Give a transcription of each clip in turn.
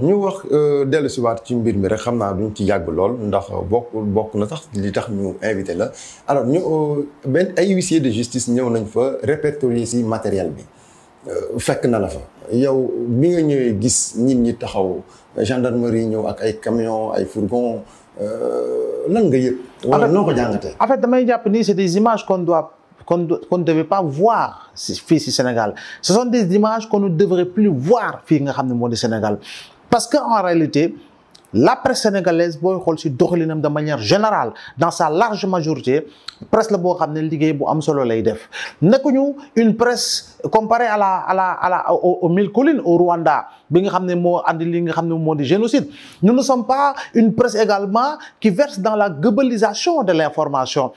ñu wax dellusiwaat ci mbir mi rek xam naa duñ ci yàgg lool ndax bokk na sax li tax ñu invité la alors ñu ay huissier de justice ñëw nañ fa répertorier ci matériel bi fekk na la fa yow bi nga ñëwee gis nit ñi taxaw gendarmerie ñëw ak ay camion ay fourgon lan nga yëg. wala noo ko jàngatee. en fait damay jàpp ni c'est des images qu'on ne devait pas voir fii ci Sénégal ce sont des images qu'on ne devrait plus voir fii nga xam ne moo di Sénégal parce que en réalité la presse sénégalaise booy xool ci doxalinam de manière générale dans sa large majorité presse la boo xam ne liggéey bu am solo lay def nekkuñu une presse comparée aux mille collines au Rwanda bi nga xam ne moo andi li nga xam ne moo di génocide nous ne sommes pas une presse également qui verse dans la globalisation de l'information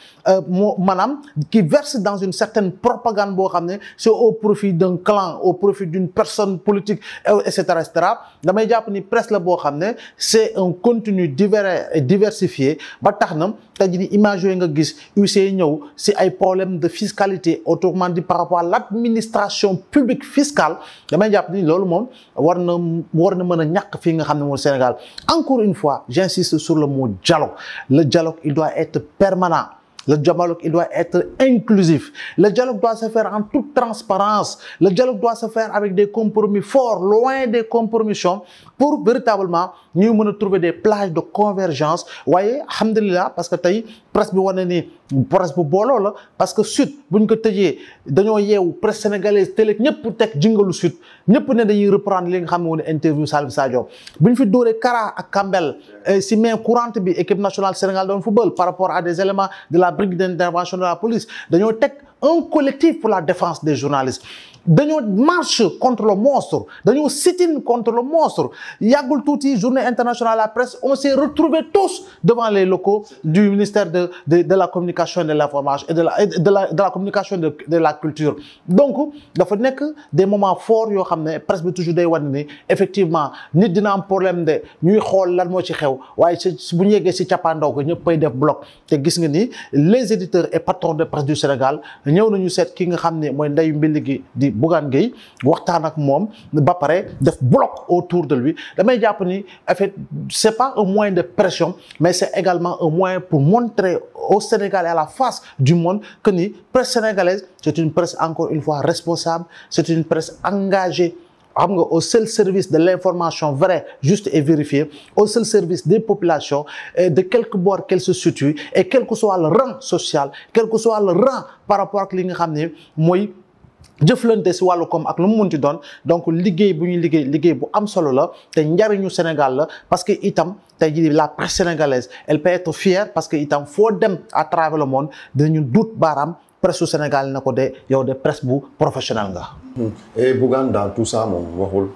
maanaam qui verse dans une certaine propagande boo xam ne c'est au profit d'un clan au profit d'une personne politique et cetera et cetera damay jàpp ni presse la boo xam ne c'est un contenu divers et diversifié ba tax na tey jii image yooyu nga gis huissier ñëw si ay problèmes de fiscalité autrement dit par rapport à l'administration publique fiscale damay jàpp ni loolu moom war na mën a ñàkk fii nga xam ne mooy Sénégal encore une fois j'insiste sur le mot dialogue le dialogue il doit être permanent. Le dialogue, il doit être inclusif. Le dialogue doit se faire en toute transparence. Le dialogue doit se faire avec des compromis forts, loin des compromissions, pour véritablement ñu mën a trouver des plages de convergence. waaye alhamdulilah parce que tey presse bi wane ni presse bu booloo la parce que Sud buñ ko tëjee dañoo yeewu presse sénégalaise télé ñëpp teg jingalu Sud ñëpp ne dañuy reprendre li nga xam ne woon interview Salif Sadio buñ fi dóoree Kara ak Kambel si main courante bi équipe nationale Sénégal doon football par rapport à des éléments de la brigade d'intervention de la police dañoo teg un collectif pour la défense des journalistes dañoo marche contre le monstre dañoo sit-in contre le monstre yàggul tuuti journée internationale de la presse on s'est retrouvés tous devant les locaux du ministère de la communication et de l'information et de la communication de la culture donc dafa nekk des moments forts yoo xam ne presse bi toujours day wane ni effectivement nit dina am problème de ñuy xool lan moo ci xew waaye bu ñu yeggee si cappaandaw ko ñëpp ay def bloc te gis nga ni les éditeurs et patrons de presse du Sénégal ñëw nañu seet ki nga xam ne mooy ndeyu mbill gi di Bougane Gueye waxtaan ak moom ba pare def bloc autour de lui damay jàpp ni en fait c'est pas un moyen de pression mais c'est également un moyen pour montrer au Sénégal et à la face du monde que ni presse sénégalaise c'est une presse encore une fois responsable c'est une presse engagée xam nga au seul service de l'information vraie juste et vérifiée au seul service des populations de quelque bord qu'elles se situent et quel que soit le rang social quel que soit le rang par rapport ak li nga xam ne mooy jëflante si wàllu koom ak lu mu munti doon donc liggéey bu ñuy liggéey bu am solo la te njariñu Sénégal la parce que itam tey jii la presse sénégalaise elle peut être fière parce que itam foo dem à travers le monde dinañu duut baaraam presse su Sénégal na ko de yow de presse bu professionnel nga. Et Bougane dans tout ça moom waxul.